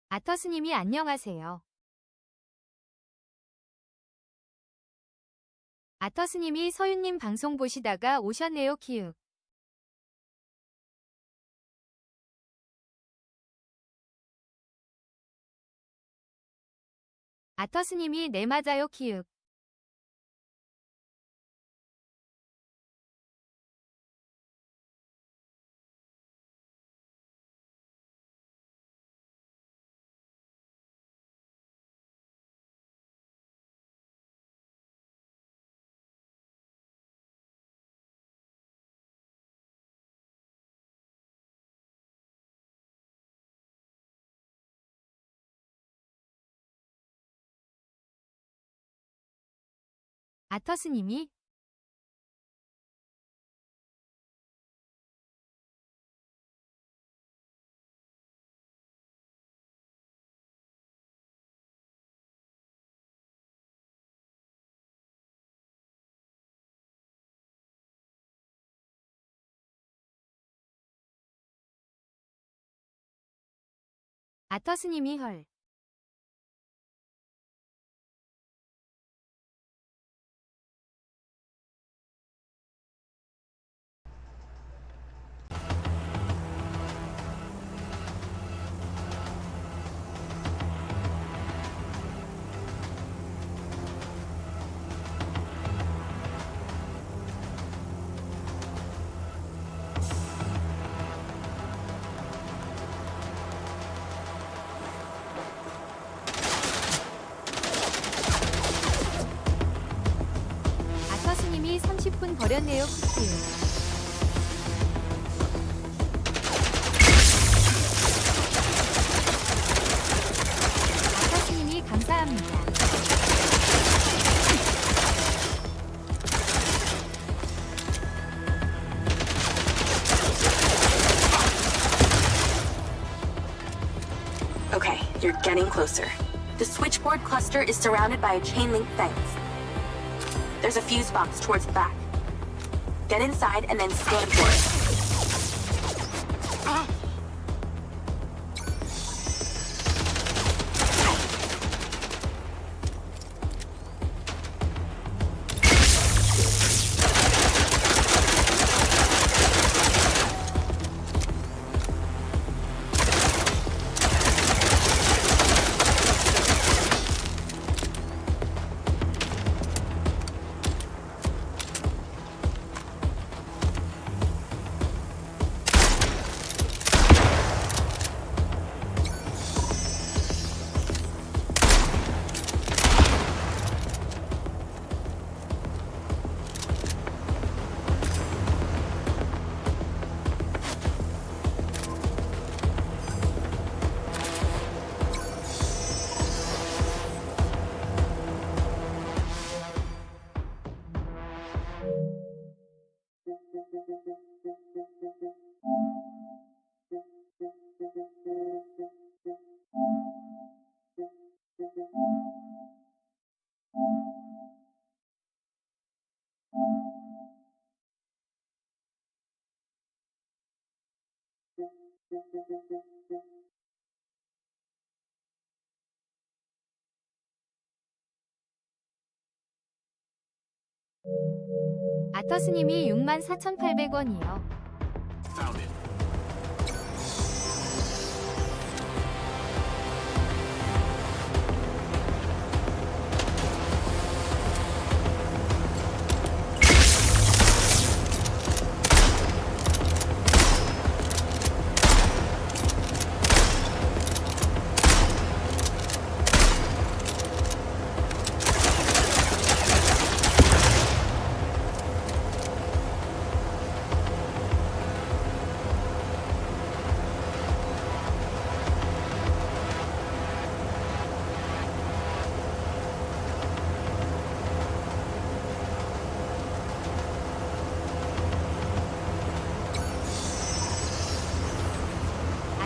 아터스님이 안녕하세요. 아터스님이 서윤님 방송 보시다가 오셨네요. 키읔. 아터스님이 네 맞아요. 키읔. 아터스님이 아터스님이 헐. 아터스님이 30분 버렸네요. 키읔. 아터스님이 감사합니다. Okay, you're getting closer. The switchboard cluster is surrounded by a chain link fence. There's a fuse box towards the back. Get inside and then scan for it. 아터스님이 64,800원이요. Found it.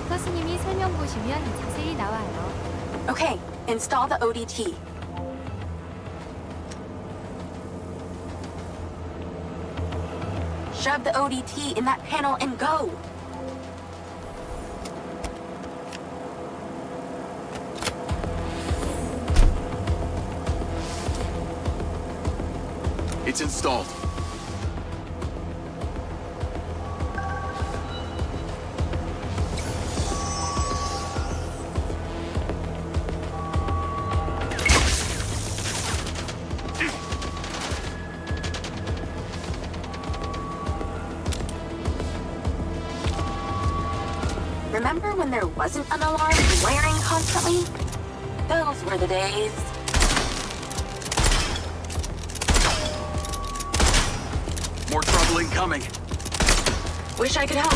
아터스님이 설명 보시면 자세히 나와요. Okay, install the ODT. Shove the ODT in that panel and go. It's installed. Remember when there wasn't an alarm blaring constantly? Those were the days. More trouble incoming. Wish I could help.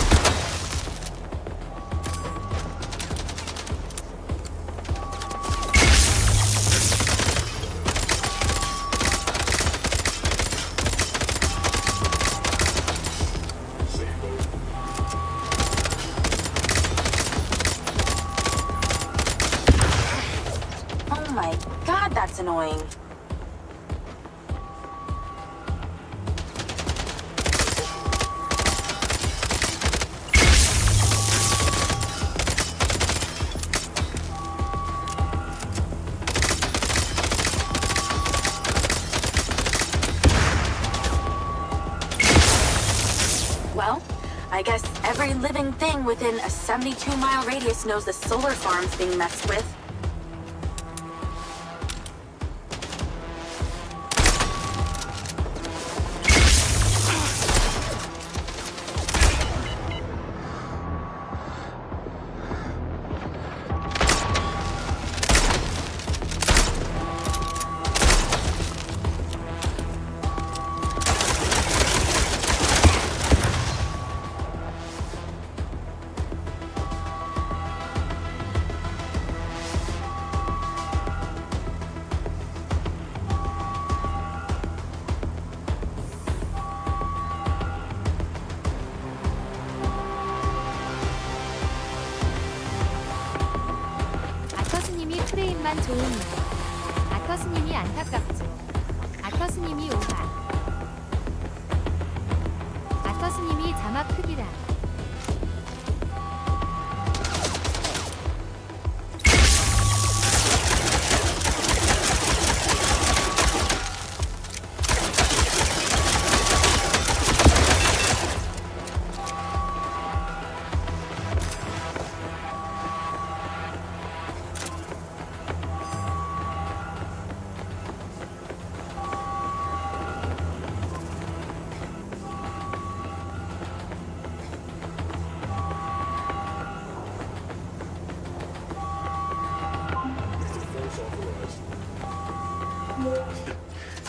Oh my god, that's annoying. Well, I guess every living thing within a 72-mile radius knows the solar farm's being messed with. 아터스님이 프레임만 좋은 말. 아터스님이 안타깝죠. 아터스님이 오하. 아터스님이 자막 크기라.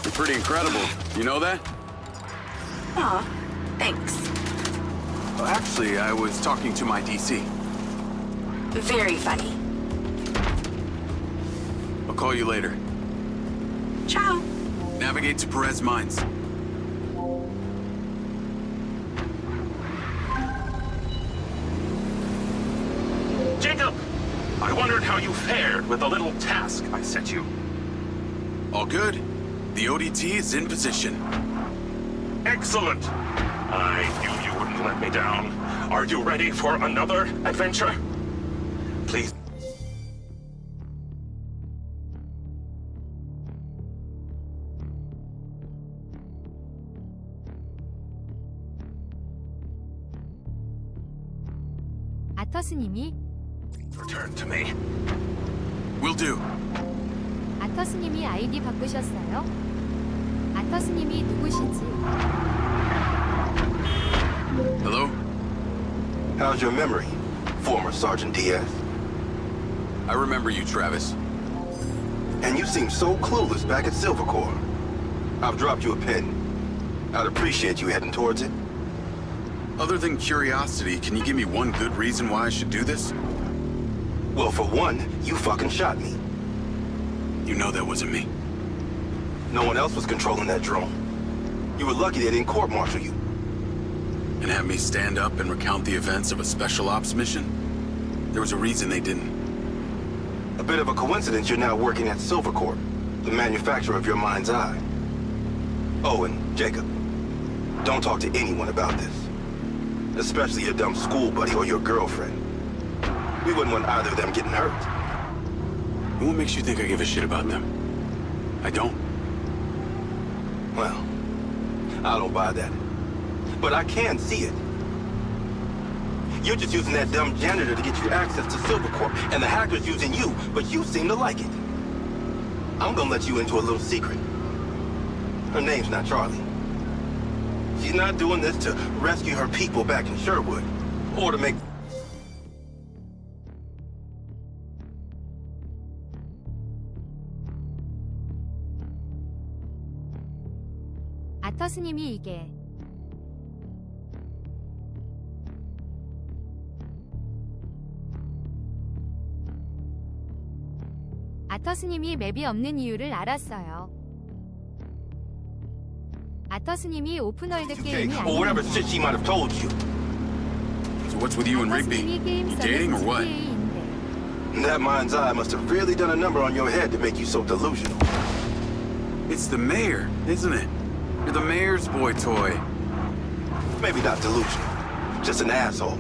You're pretty incredible. You know that? Aw, thanks. Well, actually, I was talking to my DC. Very funny. I'll call you later. Ciao. Navigate to Perez Mines. Jacob! I wondered how you fared with the little task I set you. All good. The ODT is in position. Excellent! I knew you wouldn't let me down. Are you ready for another adventure? Please. 아터스님이 Return to me. Will do. 아터스님이 아이디 바꾸셨어요? 아터스님이 누구신지. Hello? How's your memory, former Sergeant Diaz? I remember you, Travis. And you seem so clueless back at Silvercore. I've dropped you a pin. I'd appreciate you heading towards it. Other than curiosity, can you give me one good reason why I should do this? Well, for one, you fucking shot me. You know that wasn't me. No one else was controlling that drone. You were lucky they didn't court-martial you. And have me stand up and recount the events of a special ops mission? There was a reason they didn't. A bit of a coincidence you're now working at Silvercore, the manufacturer of your mind's eye. Oh, and Jacob, don't talk to anyone about this. Especially your dumb school buddy or your girlfriend. We wouldn't want either of them getting hurt. And what makes you think I give a shit about them? I don't. Well, I don't buy that. But I can see it. You're just using that dumb janitor to get you access to Silvercorp, and the hacker's using you, but you seem to like it. I'm gonna let you into a little secret. Her name's not Charlie. She's not doing this to rescue her people back in Sherwood, or to make... 아터스님이 이게 아터스님이 맵이 없는 이유를 알았어요. 아터스님이 오픈월드 게임이 or whatever 아니에요. shit she might have told you. So what's with you and Rigby? 아터스님이 게임 You dating or what? GTA인데 That mind's eye must have really done a number on your head to make you so delusional. It's the mayor, isn't it? You're the mayor's boy toy. Maybe not delusional, just an asshole.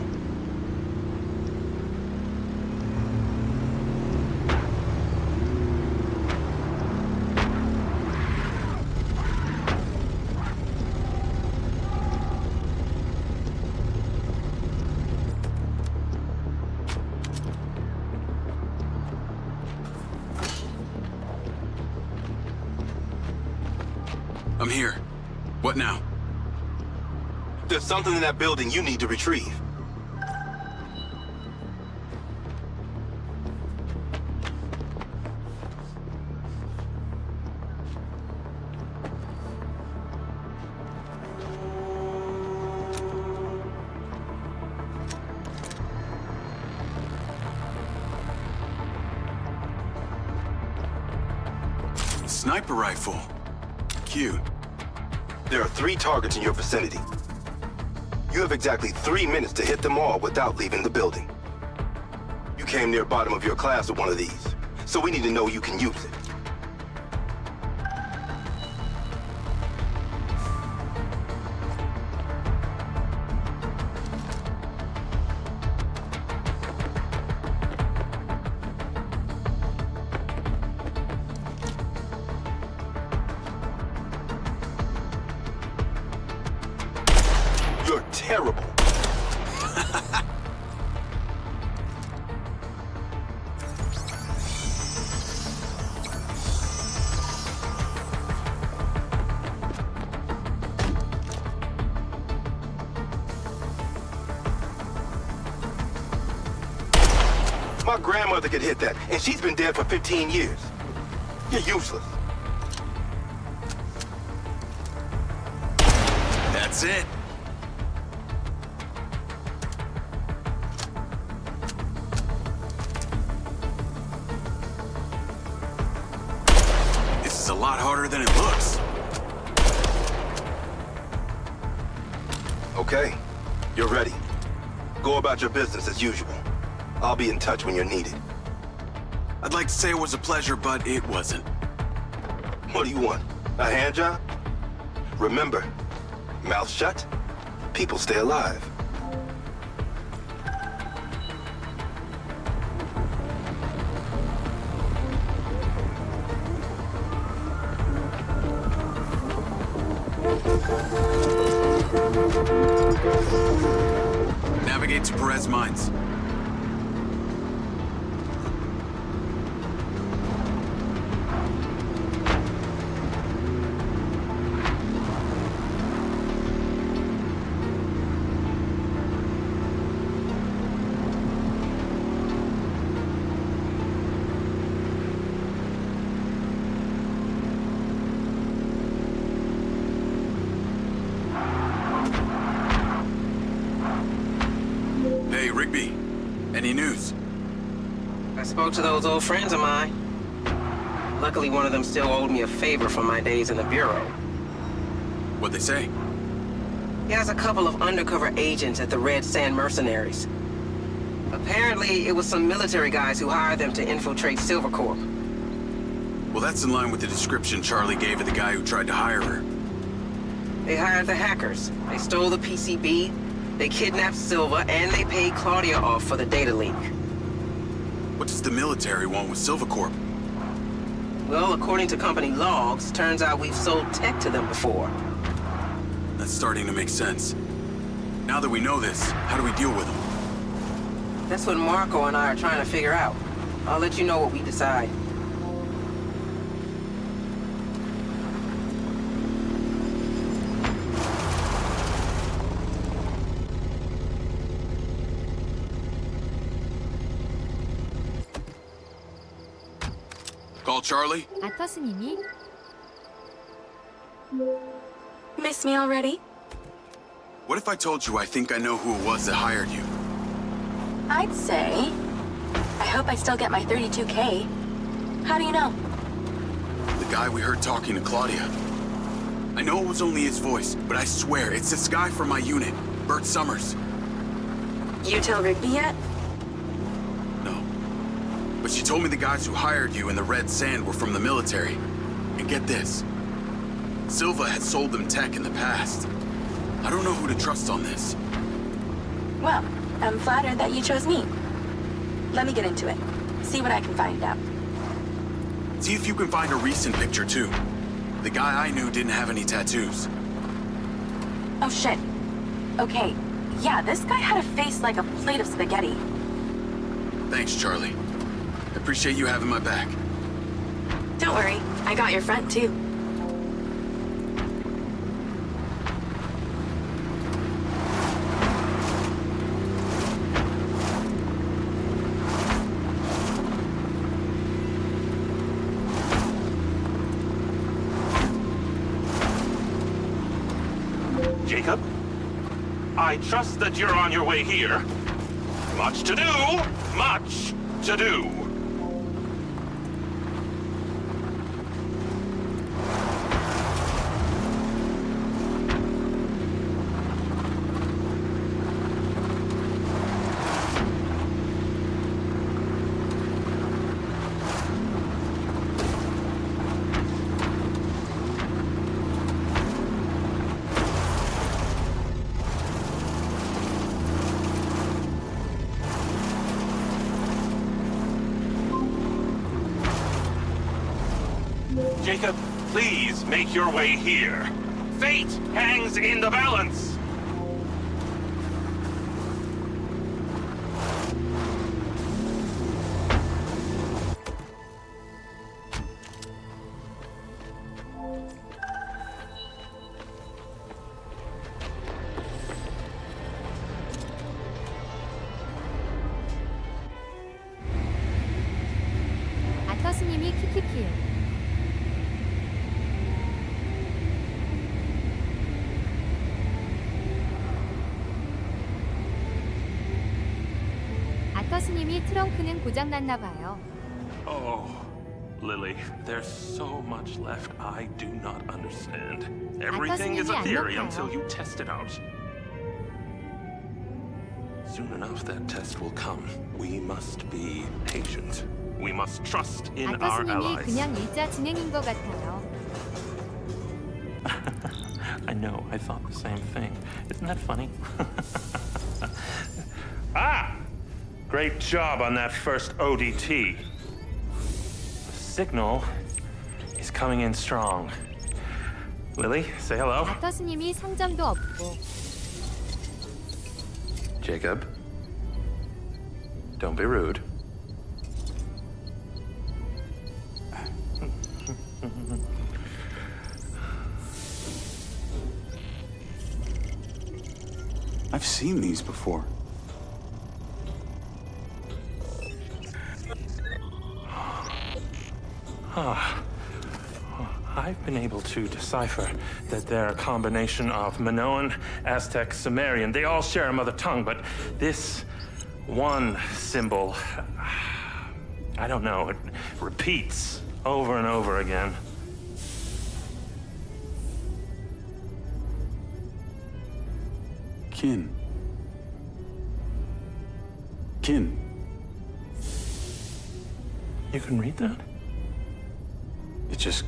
I'm here. What now? There's something in that building you need to retrieve. Sniper rifle. Cute. There are 3 targets in your vicinity. You have exactly 3 minutes to hit them all without leaving the building. You came near bottom of your class with one of these, so we need to know you can use it. You're terrible. My grandmother could hit that, and she's been dead for 15 years. You're useless. That's it. This is a lot harder than it looks. Okay, you're ready. Go about your business as usual. I'll be in touch when you're needed. I'd like to say it was a pleasure, but it wasn't. What do you want? A hand job? Remember, mouth shut, people stay alive. Navigate to Perez Mines. Hey, Rigby. Any news? I spoke to those old friends of mine. Luckily, one of them still owed me a favor from my days in the Bureau. What'd they say? He has a couple of undercover agents at the Red Sand Mercenaries. Apparently, it was some military guys who hired them to infiltrate Silvercorp. Well, that's in line with the description Charlie gave of the guy who tried to hire her. They hired the hackers. They stole the PCB, they kidnapped Silva, and they paid Claudia off for the data leak. What does the military want with Silvercorp? Well, according to company logs, turns out we've sold tech to them before. That's starting to make sense. Now that we know this, how do we deal with them? That's what Marco and I are trying to figure out. I'll let you know what we decide. Call Charlie? 아터스님이 Miss me already? What if I told you I think I know who it was that hired you? I'd say... I hope I still get my 32K. How do you know? The guy we heard talking to Claudia. I know it was only his voice, but I swear it's this guy from my unit, Bert Summers. You tell Rigby yet? No. But she told me the guys who hired you in the Red Sand were from the military. And get this. Silva had sold them tech in the past. I don't know who to trust on this. Well, I'm flattered that you chose me. Let me get into it. See what I can find out. See if you can find a recent picture, too. The guy I knew didn't have any tattoos. Oh shit. Okay. Yeah, this guy had a face like a plate of spaghetti. Thanks, Charlie. I appreciate you having my back. Don't worry, I got your front too. Jacob, I trust that you're on your way here. Much to do, much to do. Jacob, please make your way here. Fate hangs in the balance. 아터스님이 키키키요. 아터스님이 트렁크는 고장났나 봐요. Oh, Lily, there's so much left I do not understand. Everything is a theory until you test it out. Soon enough, that test will come. We must be patient. We must trust in our 아터스님이 allies. 그냥 일자 진행인 것 같아요. I know, I thought the same thing. Isn't that funny? Ah! Great job on that first ODT. The signal is coming in strong. Lily, say hello. 아터스님이 상점도 없고. Jacob, don't be rude. I've seen these before. I've been able to decipher that they're a combination of Minoan, Aztec, Sumerian. They all share a mother tongue, but this one symbol, I don't know, it repeats over and over again. Kin. Kin. You can read that? It just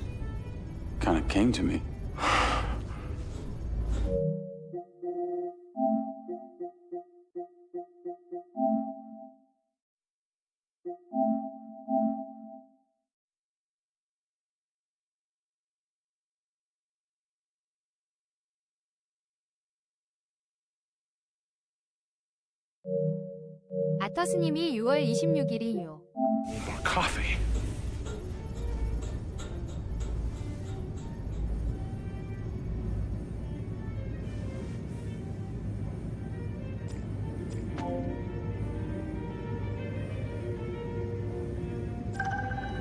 kind of came to me. 아터스님이 6월 26일이요. More coffee.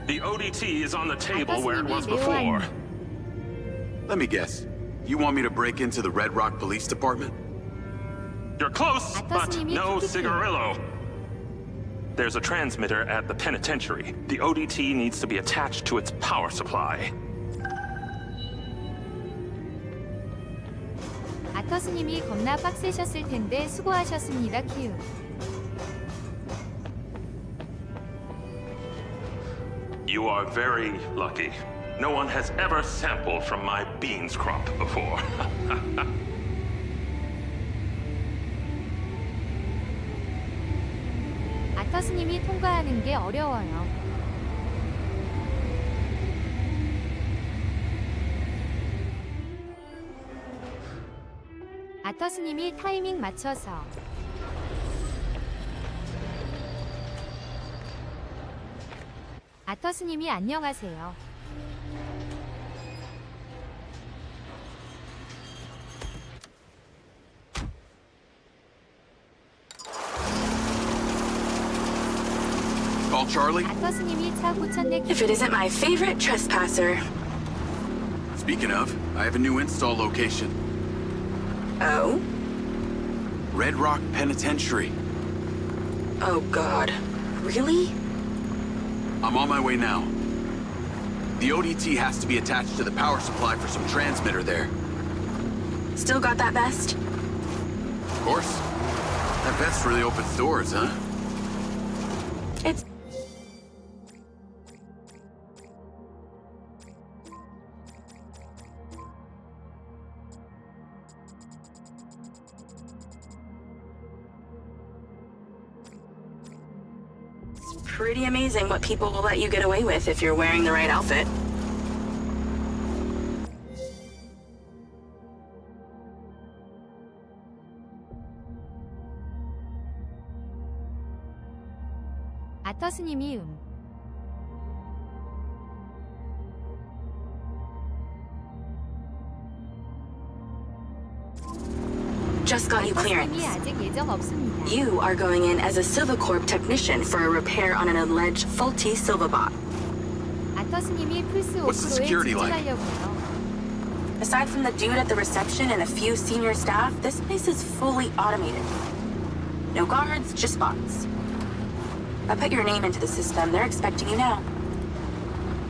The ODT is on the table where it was before. Let me guess. You want me to break into the Red Rock Police Department? You're close, but 아터스님이 no 킥킥해. cigarillo. There's a transmitter at the penitentiary. The ODT needs to be attached to its power supply. 아터스님이 겁나 빡세셨을 텐데 수고하셨습니다. 키읔. You are very lucky. No one has ever sampled from my beans crop before. 아터스님이 통과하는 게 어려워요. 아터스님이 타이밍 맞춰서 아터스님이 안녕하세요. Call Charlie? 아터스님이 차 고쳤네. If it isn't my favorite trespasser. Speaking of, I have a new install location. Oh? Red Rock Penitentiary. Oh God. Really? I'm on my way now. The ODT has to be attached to the power supply for some transmitter there. Still got that vest? Of course. That vest really opens doors, huh? It's... pretty amazing what people will let you get away with if you're wearing the right outfit. 아터스님이 Just got you clearance. 아터스님이 아직 예정 없습니다. You are going in as a Silvacorp technician for a repair on an alleged faulty Silvabot. 아터스님이 플스 What's the 5%에 security like? 집중하려고요. Aside from the dude at the reception and a few senior staff, this place is fully automated. No guards, just bots. I put your name into the system. They're expecting you now.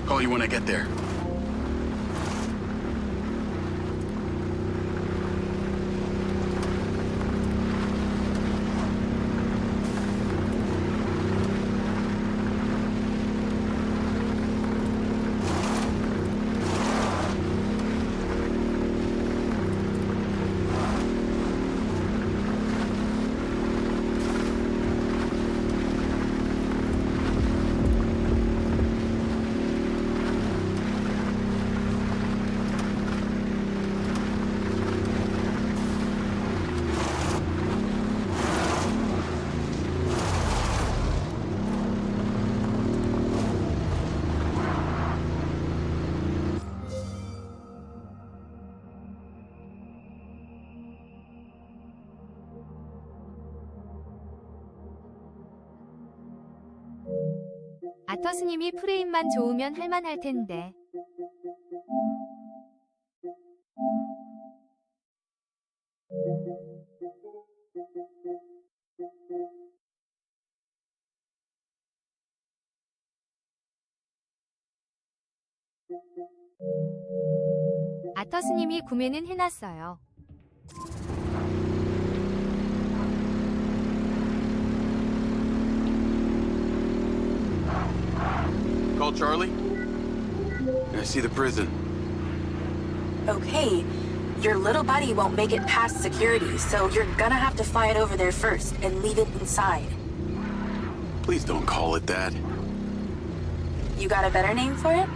Call you when I get there. 아터스님이 프레임만 좋으면 할만할 텐데. 아터스님이 구매는 해놨어요. Call Charlie? I see the prison. Okay, your little buddy won't make it past security, so you're gonna have to fly it over there first and leave it inside. Please don't call it that. You got a better name for it?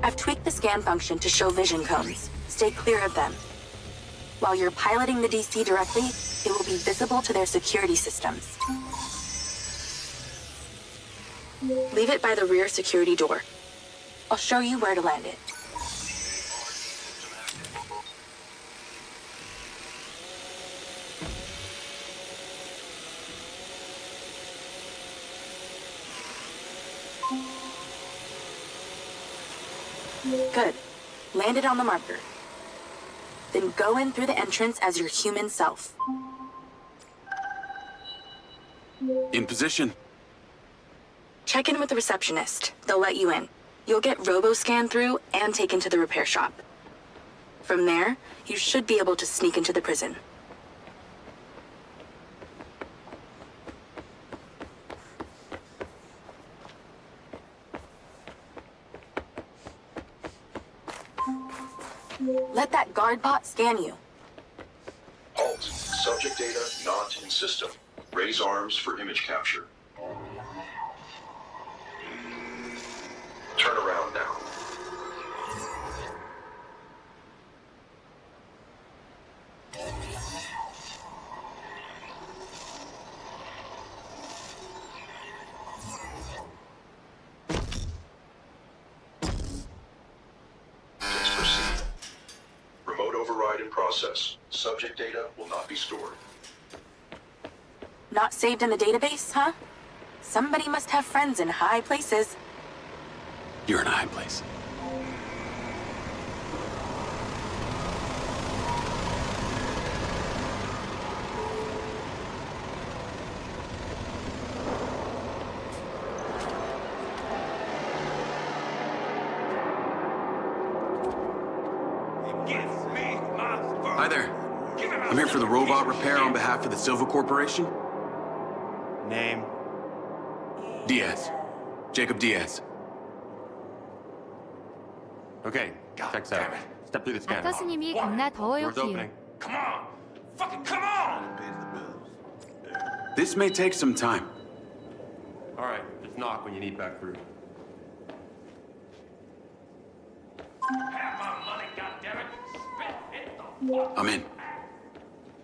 I've tweaked the scan function to show vision cones. Stay clear of them. While you're piloting the DC directly, it will be visible to their security systems. Leave it by the rear security door. I'll show you where to land it. Good. Land it on the marker. Then go in through the entrance as your human self. In position. Check in with the receptionist. They'll let you in. You'll get robo-scanned through and taken to the repair shop. From there, you should be able to sneak into the prison. Let that guard bot scan you. Halt. Subject data not in system. Raise arms for image capture. Turn around now. Please proceed. Remote override in process. Subject data will not be stored. Not saved in the database, huh? Somebody must have friends in high places. You're in a high place. Hi there. I'm here for the robot repair on behalf of the Silva Corporation. Name? Diaz. Jacob Diaz. Okay, checks out. Step through the scanner. 아터스님이 겁나 더워요 Door's 키우. opening. Come on! Fucking come on! This may take some time. All right, just knock when you need back through. Have my money, goddammit! Spit it the fuck! I'm in.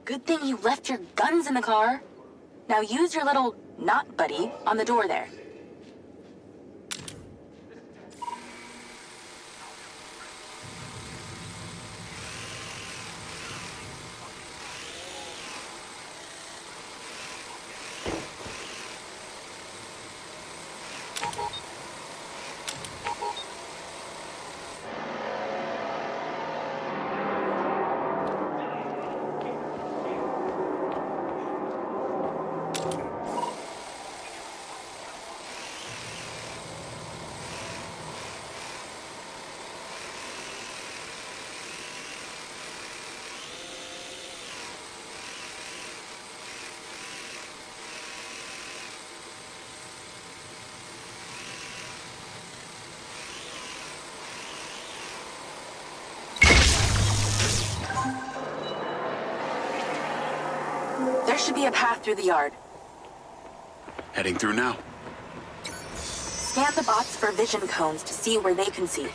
Good thing you left your guns in the car. Now use your little knot buddy on the door there. There should be a path through the yard. Heading through now. Scan the bots for vision cones to see where they can see.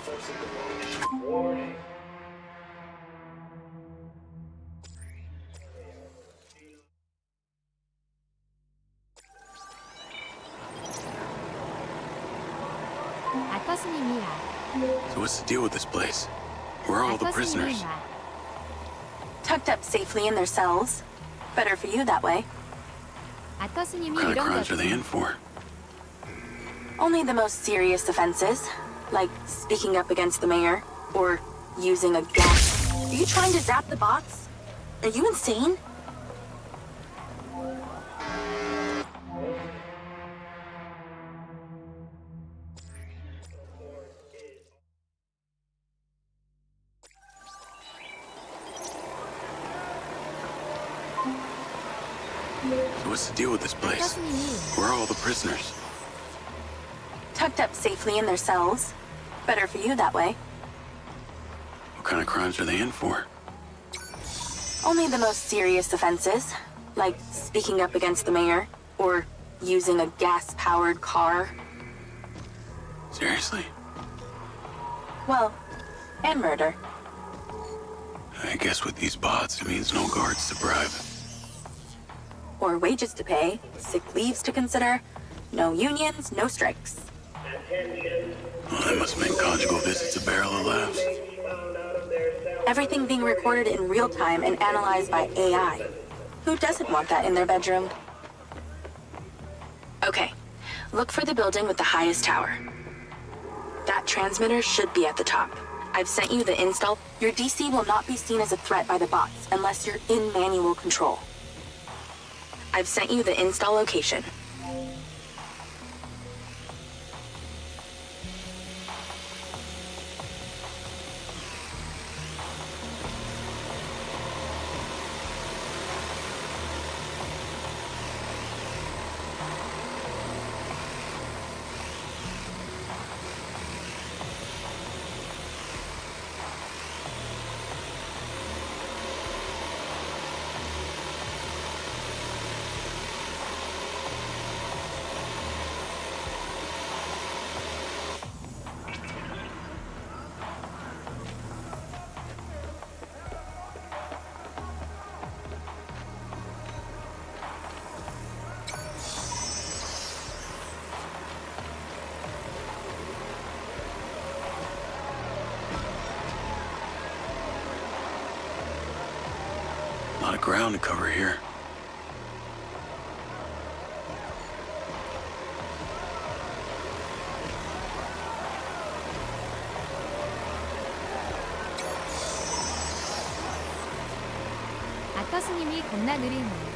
아터스님이야. So what's the deal with this place? Where are all the prisoners? 아터스님이야. Tucked up safely in their cells. Better for you that way. 아터스님이 What kind of 이런 crimes are they 거. in for? Only the most serious offenses, like speaking up against the mayor, or using a gas. Are you trying to zap the bots? Are you insane? So what's the deal with this place? 아터스님이 Where are all the prisoners? Tucked up safely in their cells. Better for you that way. What kind of crimes are they in for? Only the most serious offenses, like speaking up against the mayor, or using a gas-powered car. Seriously? Well, and murder. I guess with these bots, it means no guards to bribe. Or wages to pay, sick leaves to consider, no unions, no strikes. Well, that must make conjugal visits a barrel of laughs. Everything being recorded in real time and analyzed by AI. Who doesn't want that in their bedroom? Okay, look for the building with the highest tower. That transmitter should be at the top. I've sent you the install. Your DC will not be seen as a threat by the bots unless you're in manual control. I've sent you the install location. A lot of ground to cover here. 아터스님이 겁나 느리네.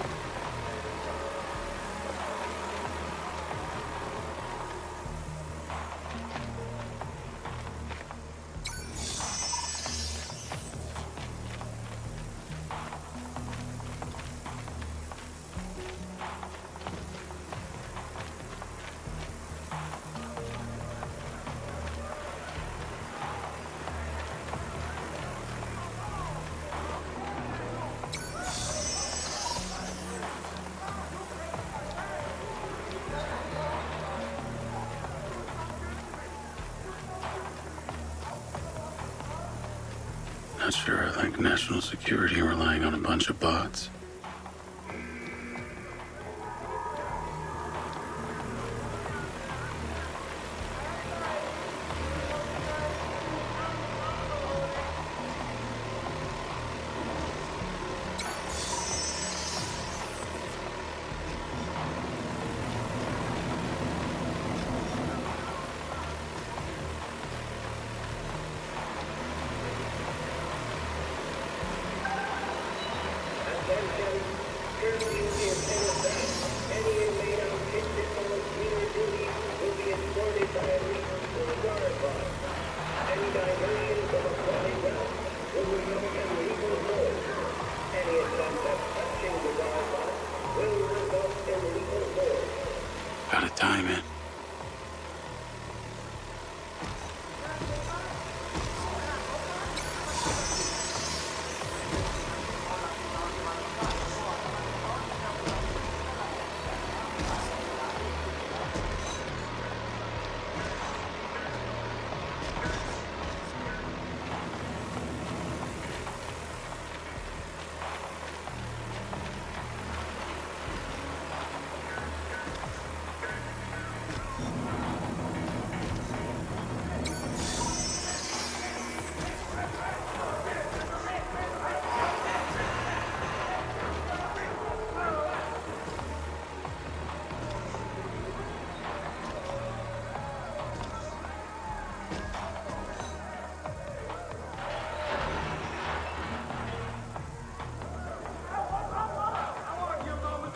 Not sure I like national security relying on a bunch of bots. Gotta time it.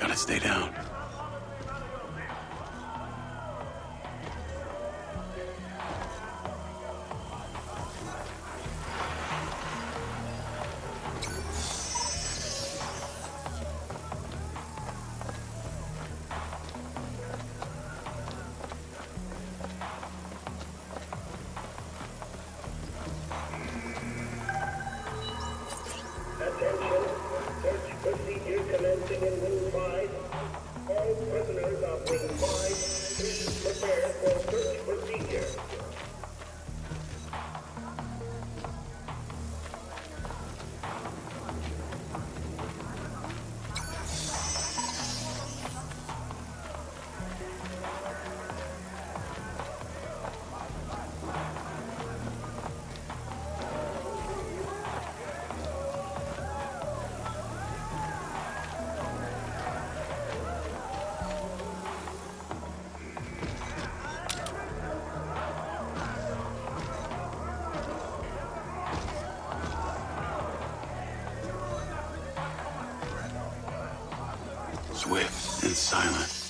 Gotta stay down. silent.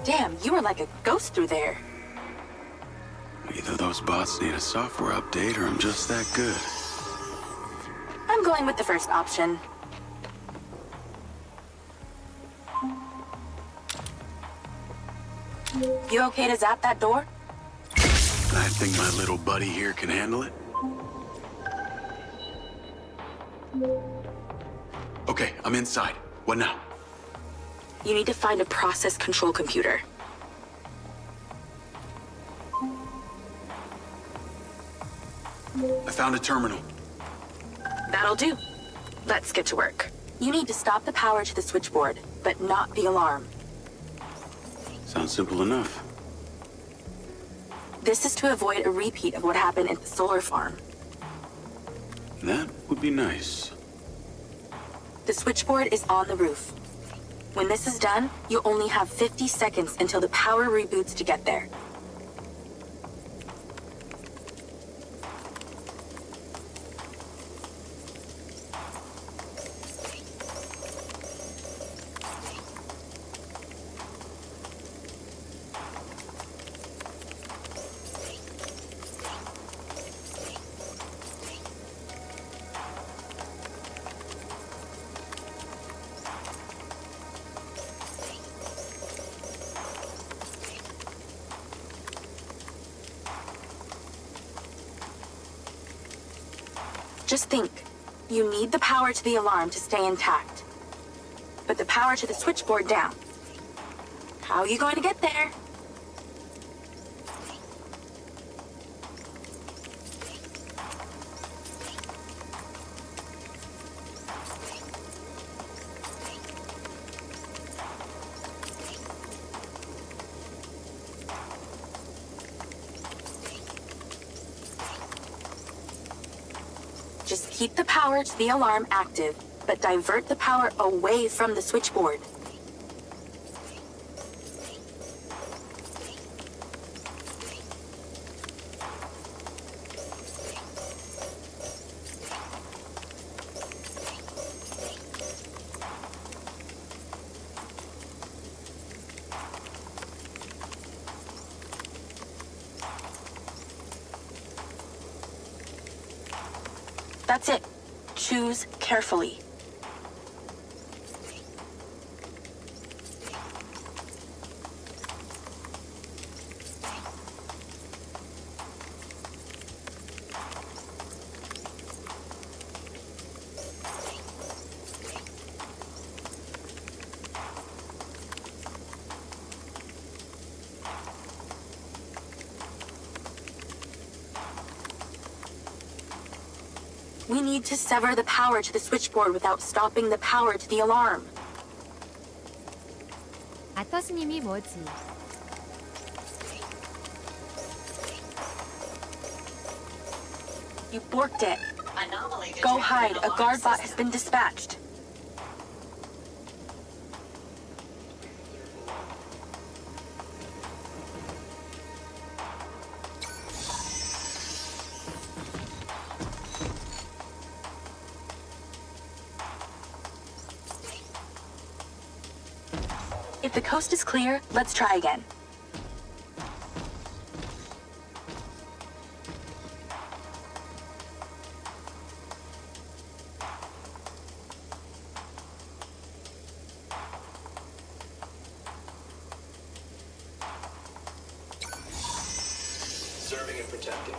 Damn, you were like a ghost through there. Either those bots need a software update or I'm just that good. I'm going with the first option. You okay to zap that door? I think my little buddy here can handle it. Okay, I'm inside. What now? You need to find a process control computer. I found a terminal. That'll do. Let's get to work. You need to stop the power to the switchboard, but not the alarm. Sounds simple enough. This is to avoid a repeat of what happened at the solar farm. That would be nice. The switchboard is on the roof. When this is done, you only have 50 seconds until the power reboots to get there. Just think, you need the power to the alarm to stay intact, but the power to the switchboard down. How are you going to get there? Just keep the power to the alarm active, but divert the power away from the switchboard. That's it. Choose carefully. We need to sever the power to the switchboard without stopping the power to the alarm. 아터스님이 뭐지? You borked it. Go hide. A guard bot has been dispatched. If the coast is clear, let's try again. Serving and protecting.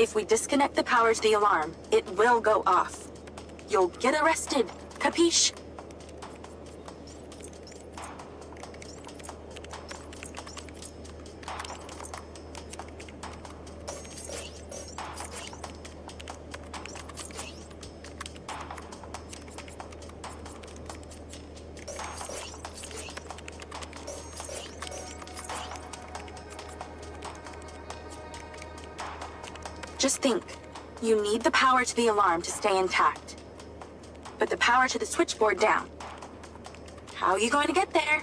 If we disconnect the power to the alarm, it will go off. You'll get arrested. Capiche? Just think, you need the power to the alarm to stay intact. But the power to the switchboard down. How are you going to get there?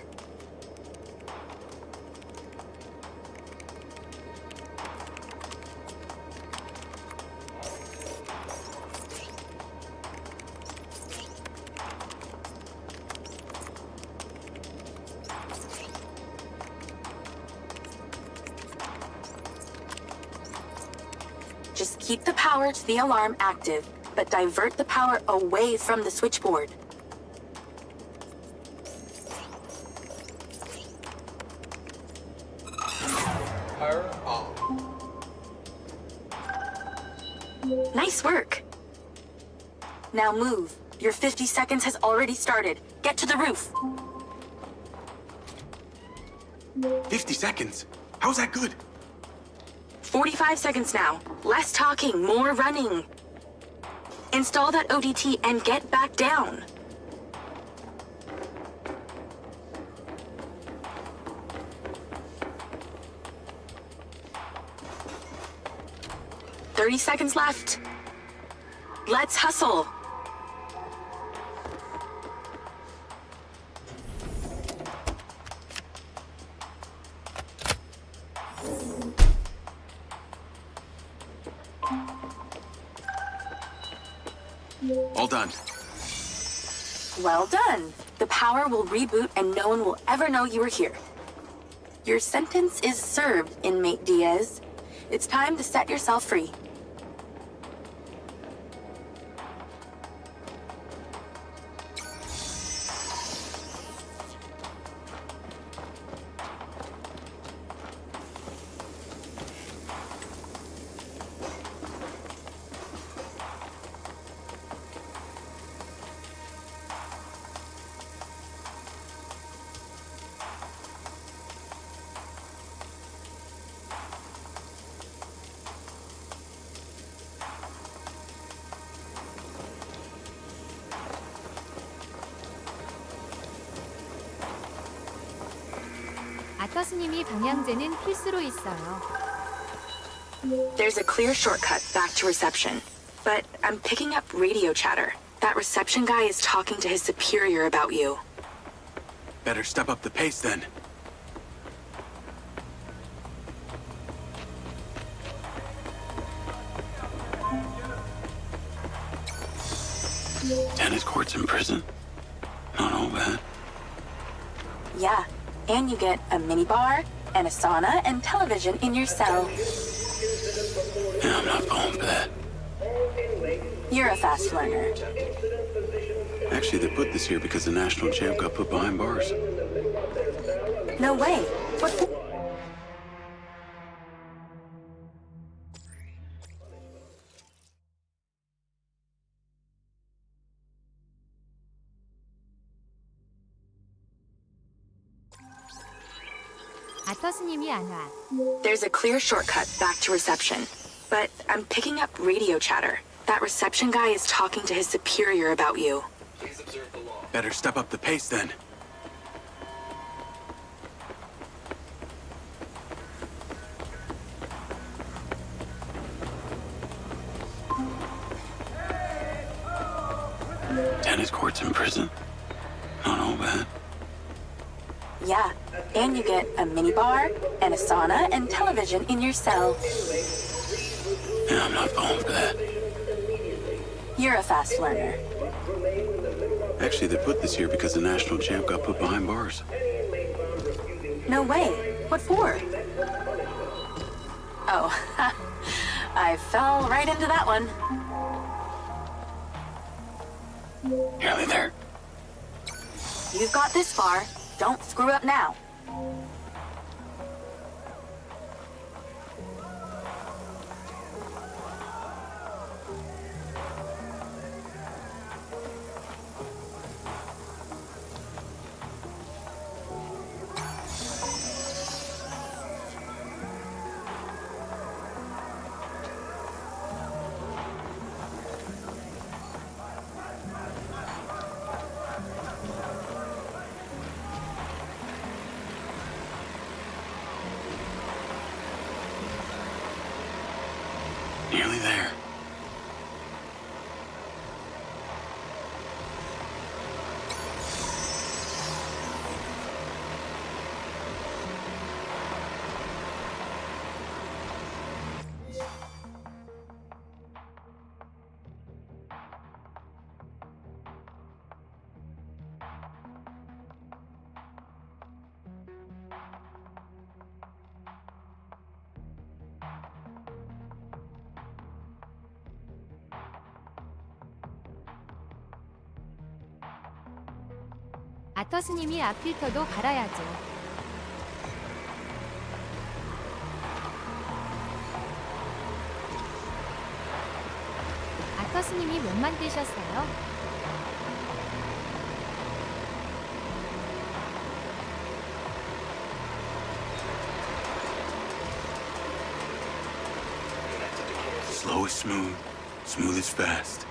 Just keep the power to the alarm active, but divert the power away from the switchboard. Power on. Nice work. Now move. Your 50 seconds has already started. Get to the roof. 50 seconds? How's that good? 45 seconds now. Less talking, more running. Install that ODT and get back down. "30 seconds left. Let's hustle. All done. Well done. The power will reboot and no one will ever know you were here. Your sentence is served, inmate Diaz. It's time to set yourself free. 아터스님이 방향제는 필수로 있어요. There's a clear shortcut back to reception, but I'm picking up radio chatter. That reception guy is talking to his superior about you. Better step up the pace then. Tennis courts in prison? Not all bad. Yeah, and you get a minibar and a sauna and television in your cell. Yeah, I'm not falling for that. You're a fast learner. Actually, they put this here because the national champ got put behind bars. No way. What? 아터스님이 안 와. There's a clear shortcut back to reception, but I'm picking up radio chatter. That reception guy is talking to his superior about you. Better step up the pace then. Tennis courts in prison? Not all bad. Yeah, and you get a minibar and a sauna and television in your cell. Yeah, I'm not falling for that. You're a fast learner. Actually, they put this here because the national champ got put behind bars. No way. What for? Oh, I fell right into that one. Nearly there. You've got this far. Don't screw up now. Nearly there. 아터스님이 앞필터도 갈아야죠. 아터스님이 몇 만 떼셨어요? Slow is smooth, smooth is fast.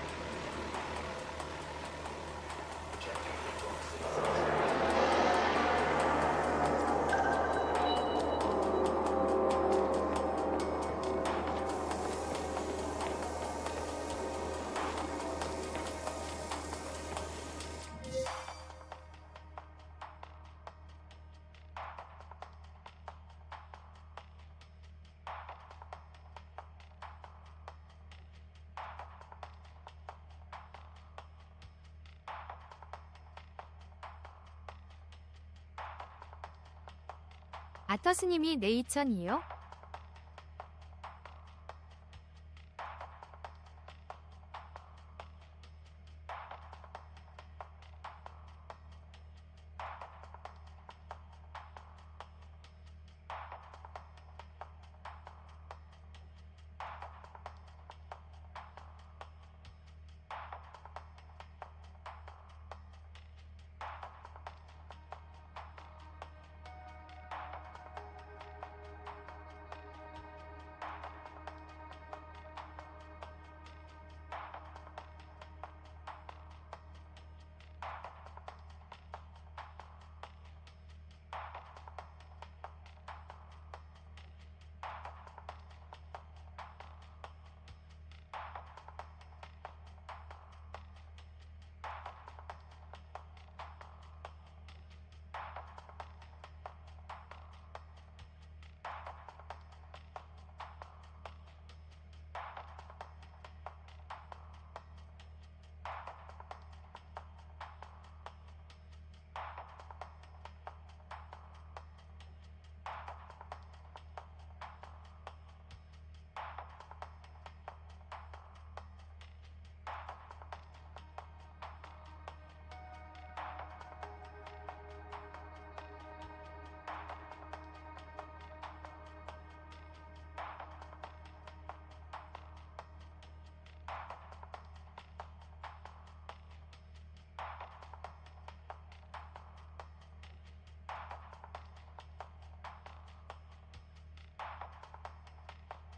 아터스님이 내 2000이요?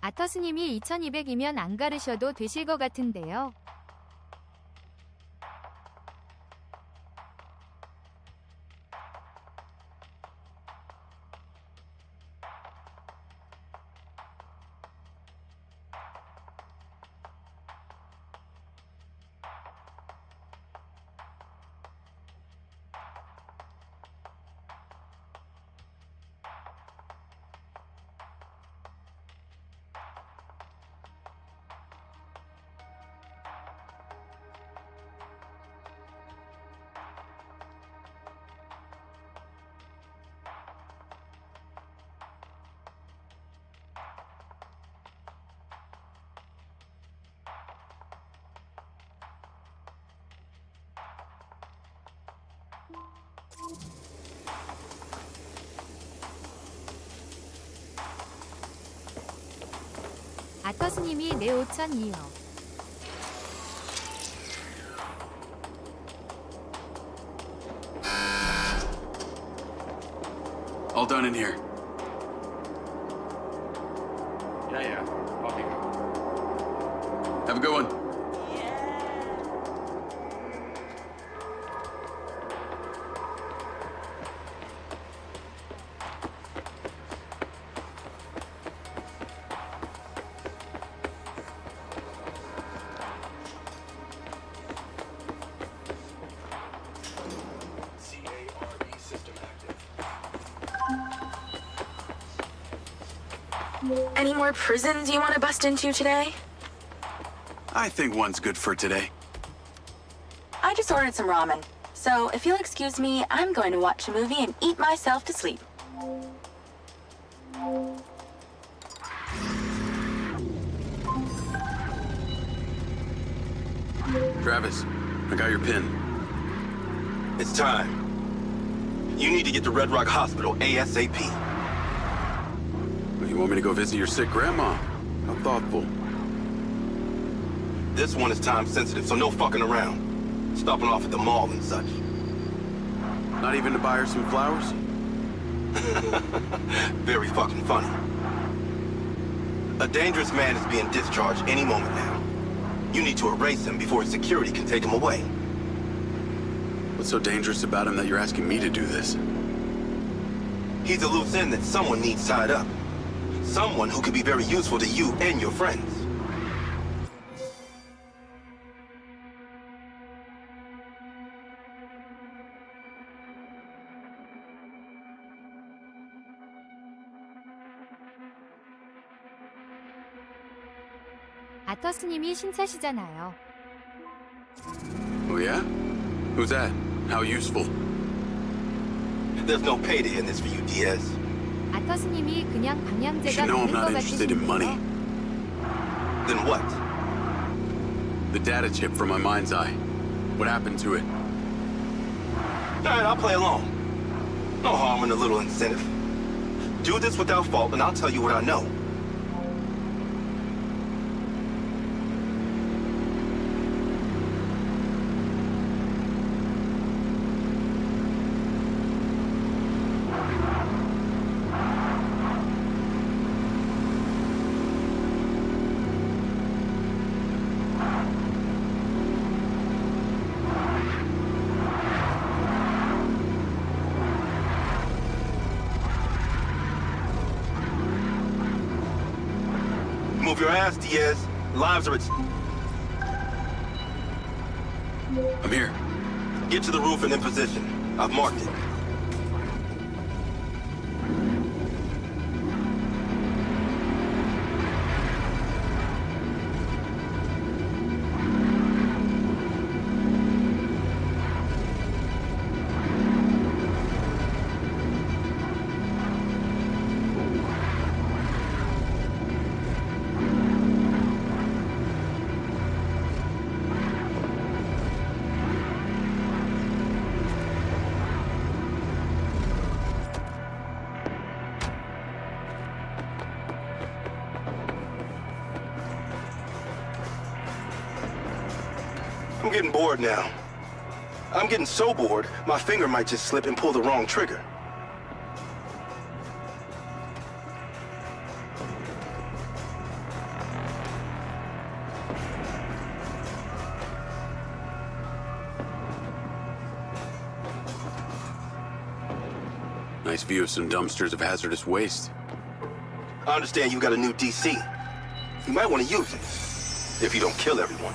아터스님이 2200이면 안 가르셔도 되실 것 같은데요. 아터스님이 내 5000이요. All done in here. Yeah. Off you go. Have a good one. Any more prisons you want to bust into today? I think one's good for today. I just ordered some ramen. So if you'll excuse me, I'm going to watch a movie and eat myself to sleep. Travis, I got your pin. It's time. You need to get to Red Rock Hospital ASAP. You want me to go visit your sick grandma? How thoughtful. This one is time sensitive, so no fucking around. Stopping off at the mall and such. Not even to buy her some flowers? Very fucking funny. A dangerous man is being discharged any moment now. You need to erase him before his security can take him away. What's so dangerous about him that you're asking me to do this? He's a loose end that someone needs tied up. Someone who could be very useful to you and your friends. 아터스님이 신차시잖아요. Oh yeah? Who's that? How useful? There's no payday in this for you, Diaz. 아터스님이 그냥 You 방향제가 should know I'm 맞는 것 not interested in money. 같으신데요. Then what? The data chip from my mind's eye. What happened to it? Alright, I'll play along. No harm in a little incentive. Do this without fault, and I'll tell you what I know. Move your ass, Diaz. Lives are at... I'm here. Get to the roof and in position. I've marked it. I'm getting bored now. I'm getting so bored, my finger might just slip and pull the wrong trigger. Nice view of some dumpsters of hazardous waste. I understand you got a new DC. You might want to use it, if you don't kill everyone.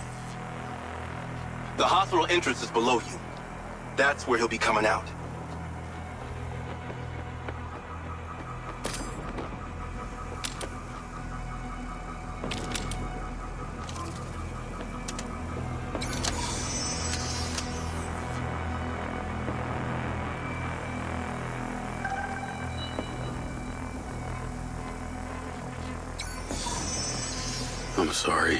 The hospital entrance is below you. That's where he'll be coming out. I'm sorry.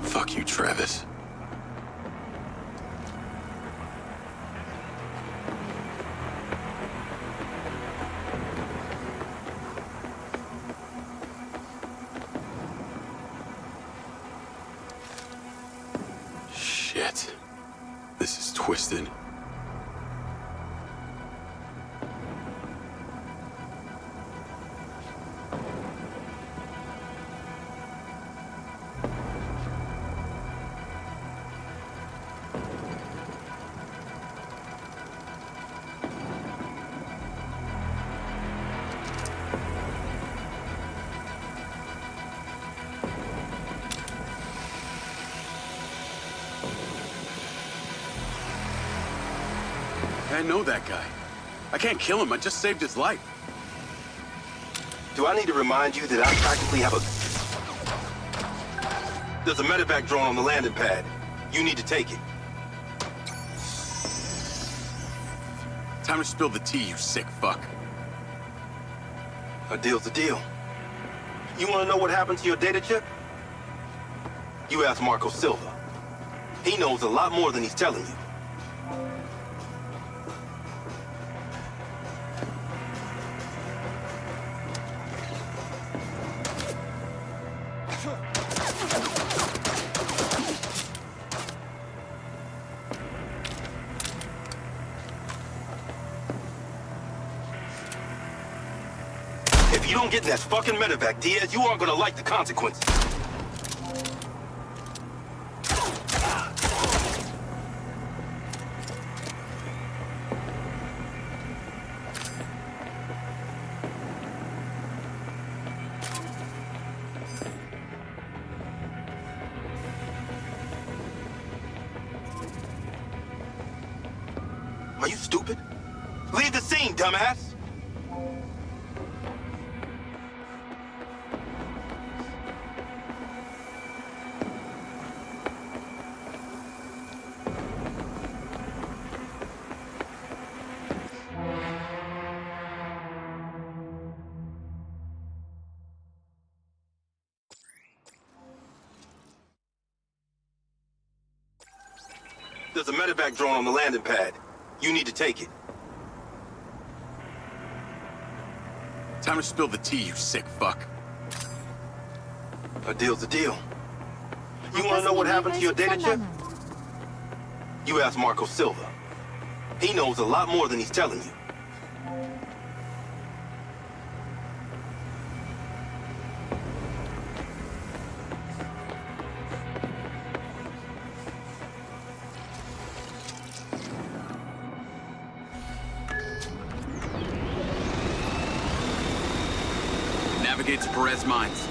Fuck you, Travis. Shit. This is twisted. I know that guy. I can't kill him. I just saved his life. Do I need to remind you that I practically have a... There's a medevac drone on the landing pad. You need to take it. Time to spill the tea, you sick fuck. A deal's a deal. You want to know what happened to your data chip? You ask Marco Silva. He knows a lot more than he's telling you. If you don't get in that fucking medevac, Diaz, you aren't gonna like the consequences. Are you stupid? Leave the scene, dumbass! There's a medevac drone on the landing pad. You need to take it. Time to spill the tea, you sick fuck. A deal's a deal. You want to know what happened to your data chip? You ask Marco Silva. He knows a lot more than he's telling you. Navigate to Perez Mines.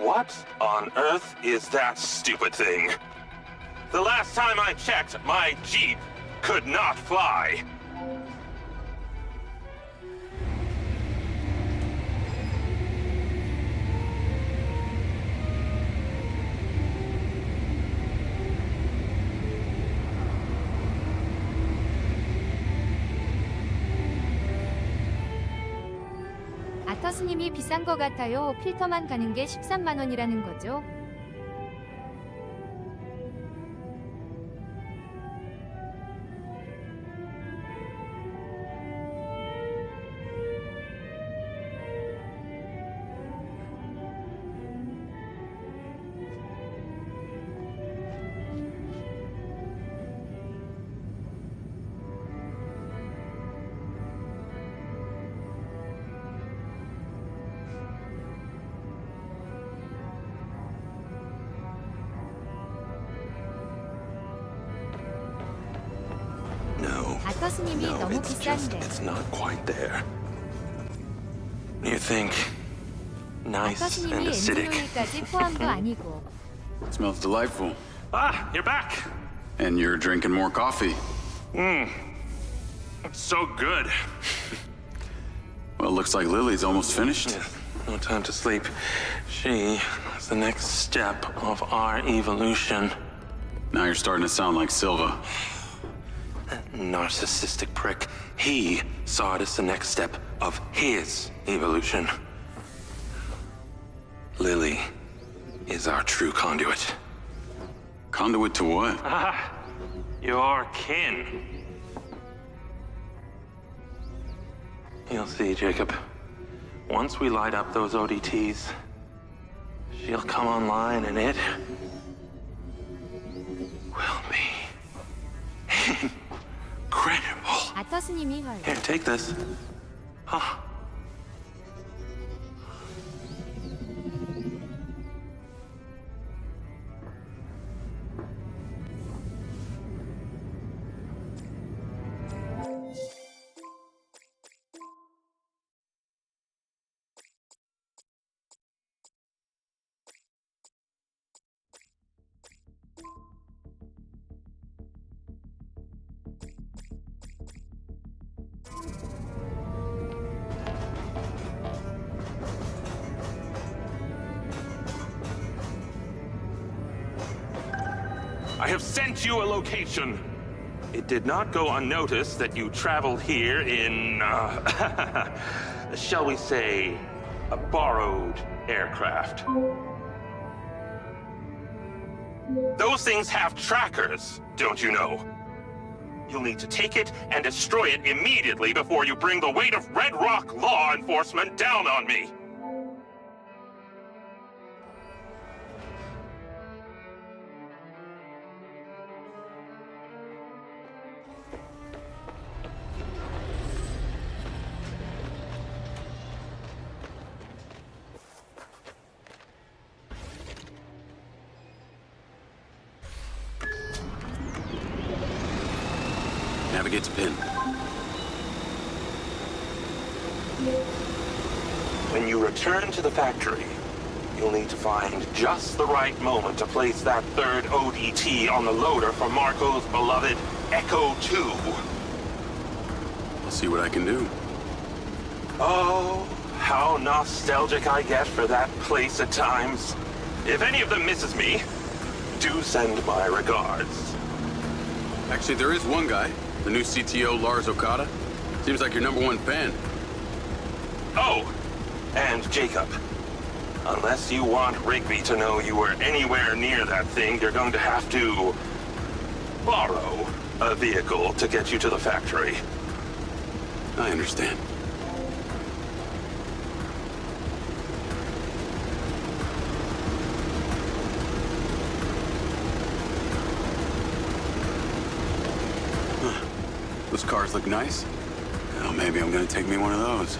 What on earth is that stupid thing? The last time I checked, my Jeep could not fly. 아터스님이 비싼 거 같아요. 필터만 가는 게 13만 원이라는 거죠. 아터스님이 너무 비싼데. It's not quite there. You think nice and 아터스님이 acidic. 엔진 오일까지 포함도 아니고. Smells delightful. Ah, you're back. And you're drinking more coffee. It's so good. Well, looks like Lily's almost finished. No time to sleep. She is the next step of our evolution. Now you're starting to sound like Silva. That narcissistic prick. He saw it as the next step of his evolution. Lily is our true conduit. Conduit to what? Your kin. You'll see, Jacob. Once we light up those ODTs, she'll come online and it will be incredible. 아터스님이 헐. Here, take this. I have sent you a location. It did not go unnoticed that you traveled here in, shall we say, a borrowed aircraft. Those things have trackers, don't you know? You'll need to take it and destroy it immediately before you bring the weight of Red Rock law enforcement down on me. Navigate to pin. When you return to the factory, you'll need to find just the right moment to place that third ODT on the loader for Marco's beloved Echo 2. I'll see what I can do. Oh, how nostalgic I get for that place at times. If any of them misses me, do send my regards. Actually, there is one guy. The new CTO, Lars Okada. Seems like your #1 fan. Oh, and Jacob. Unless you want Rigby to know you were anywhere near that thing, you're going to have to borrow a vehicle to get you to the factory. I understand. Those cars look nice. Well, maybe I'm gonna take me one of those.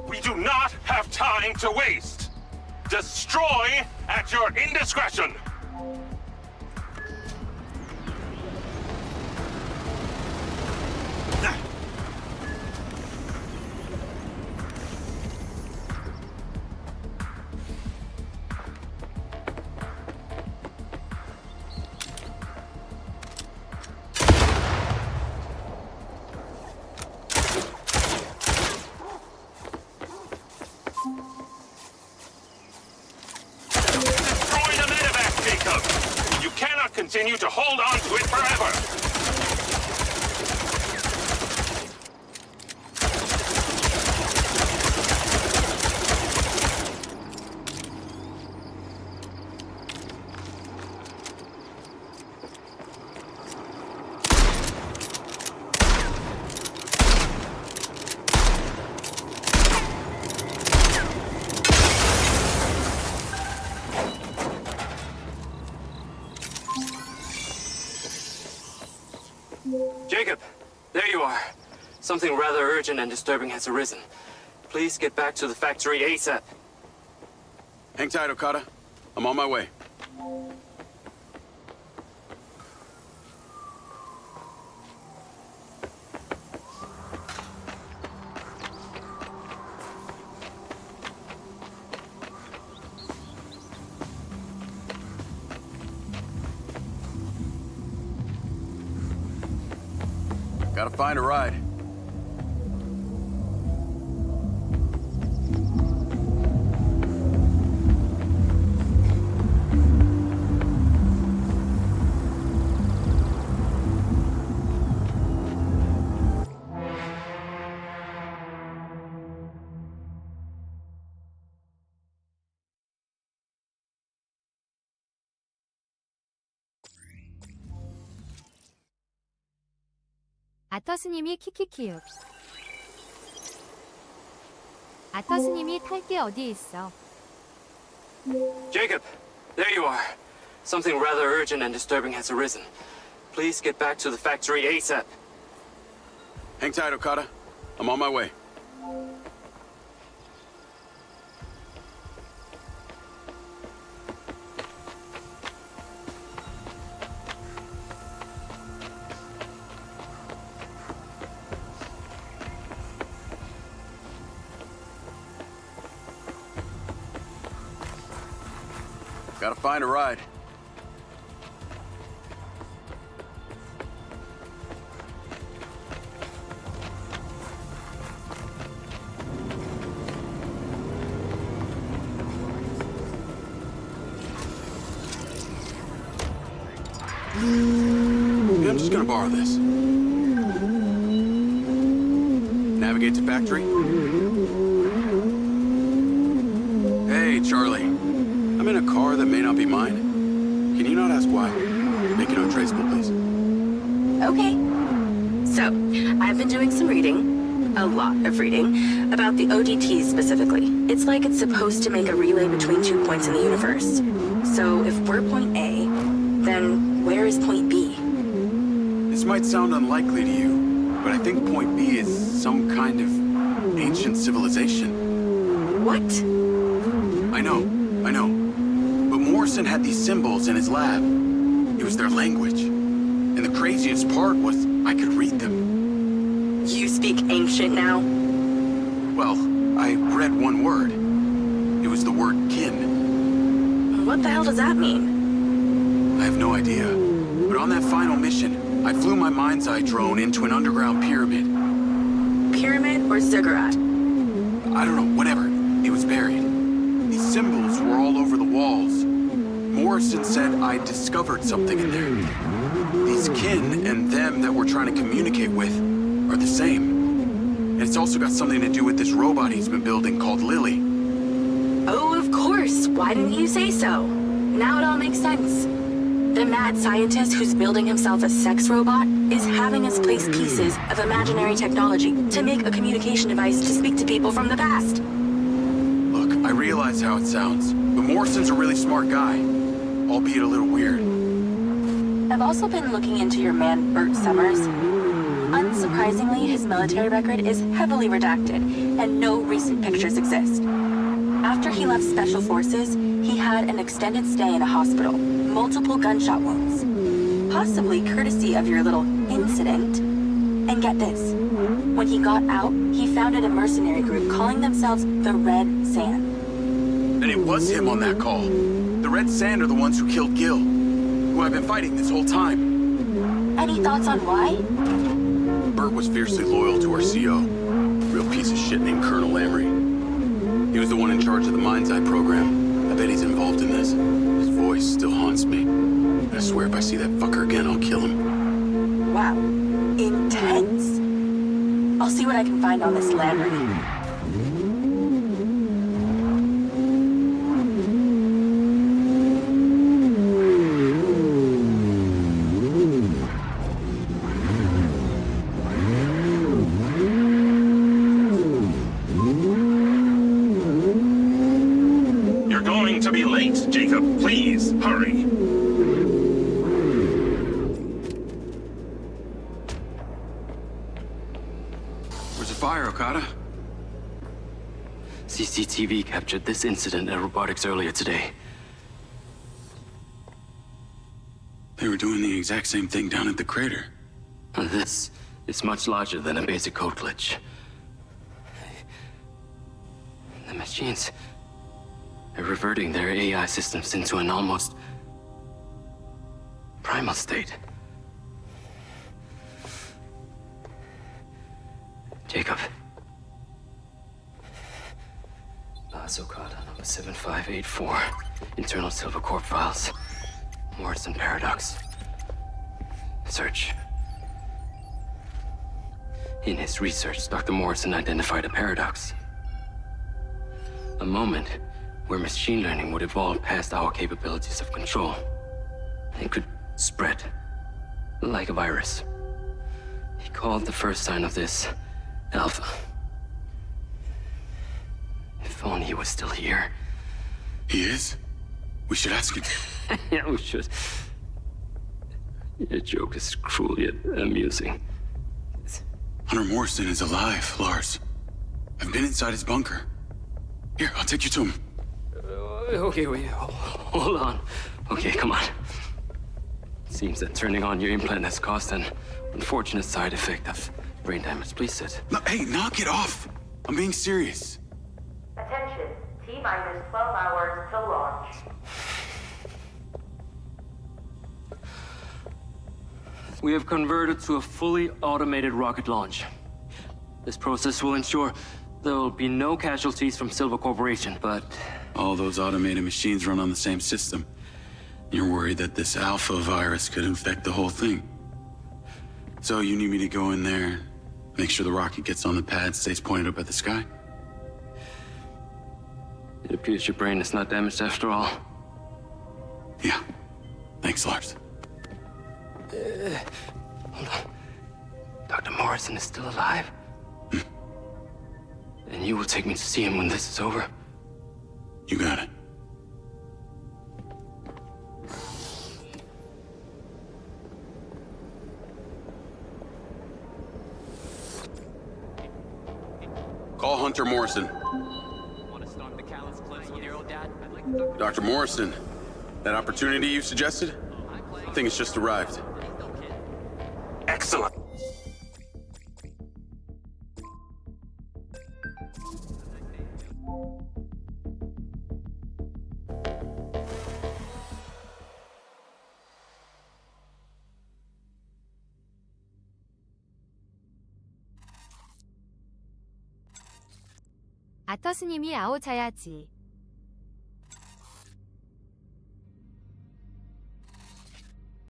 We do not have time to waste. Destroy at your indiscretion. not continue to hold on to it forever. Jacob, there you are. Something rather urgent and disturbing has arisen. Please get back to the factory ASAP. Hang tight, Okada. I'm on my way. Gotta find a ride. 아터스님이 키키키육. 아터스님이 탈 게 어디 있어? Jacob, there you are. Something rather urgent and disturbing has arisen. Please get back to the factory ASAP. Hang tight, Okada. I'm on my way. Gotta find a ride. Yeah, I'm just gonna borrow this. Navigate to factory. Hey, Charlie. I'm in a car that may not be mine. Can you not ask why? Make it untraceable, please. Okay. So, I've been doing some reading, a lot of reading, about the ODTs specifically. It's like it's supposed to make a relay between 2 points in the universe. So, if we're point A, then where is point B? This might sound unlikely to you, but I think point B is some kind of ancient civilization. What? I know. But Morrison had these symbols in his lab. It was their language. And the craziest part was I could read them. You speak ancient now? Well, I read one word. It was the word kin. What the hell does that mean? I have no idea. But on that final mission, I flew my mind's eye drone into an underground pyramid. Pyramid or ziggurat? I don't know, whatever. It was buried. These symbols were all over the walls. Morrison said I discovered something in there. These kin and them that we're trying to communicate with are the same. And it's also got something to do with this robot he's been building called Lily. Oh, of course. Why didn't you say so? Now it all makes sense. The mad scientist who's building himself a sex robot is having us place pieces of imaginary technology to make a communication device to speak to people from the past. Look, I realize how it sounds, but Morrison's a really smart guy, albeit a little weird. I've also been looking into your man, Bert Summers. Unsurprisingly, his military record is heavily redacted, and no recent pictures exist. After he left Special Forces, he had an extended stay in a hospital, multiple gunshot wounds, possibly courtesy of your little incident. And get this, when he got out, he founded a mercenary group calling themselves the Red Sand. And it was him on that call. The Red Sand are the ones who killed Gil, who I've been fighting this whole time. Any thoughts on why? Bert was fiercely loyal to our CO, real piece of shit named Colonel Lamry. He was the one in charge of the Mind's Eye program, I bet he's involved in this. His voice still haunts me. I swear if I see that fucker again, I'll kill him. Wow. Intense. I'll see what I can find on this Landry. You're going to be late, Jacob. Please, hurry. Where's the fire, Okada? CCTV captured this incident at robotics earlier today. They were doing the exact same thing down at the crater. This is much larger than a basic code glitch. The machines are reverting their AI systems into an almost primal state. Jacob. Okada, number 7584. Internal Silver Corp files. Morrison Paradox. Search. In his research, Dr. Morrison identified a paradox. A moment where machine learning would evolve past our capabilities of control. It could spread like a virus. He called the first sign of this Alpha. If only he was still here. He is? We should ask him. Yeah, we should. Your joke is cruel yet amusing. Hunter Morrison is alive, Lars. I've been inside his bunker. Here, I'll take you to him. Okay, wait, hold on. Okay, come on. Seems that turning on your implant has caused an unfortunate side effect of brain damage. Please sit. No, hey, knock it off. I'm being serious. Attention, T-minus 12 hours till launch. We have converted to a fully automated rocket launch. This process will ensure there will be no casualties from Silva Corporation, but... All those automated machines run on the same system. You're worried that this alpha virus could infect the whole thing. So you need me to go in there, make sure the rocket gets on the pad, stays pointed up at the sky? It appears your brain is not damaged after all. Yeah. Thanks, Lars. Hold on. Dr. Morrison is still alive? And you will take me to see him when this is over? You got it. Call Hunter Morrison. Dr. Morrison, that opportunity you suggested? I think it's just arrived. Excellent. 아터스님이 아오 자야지.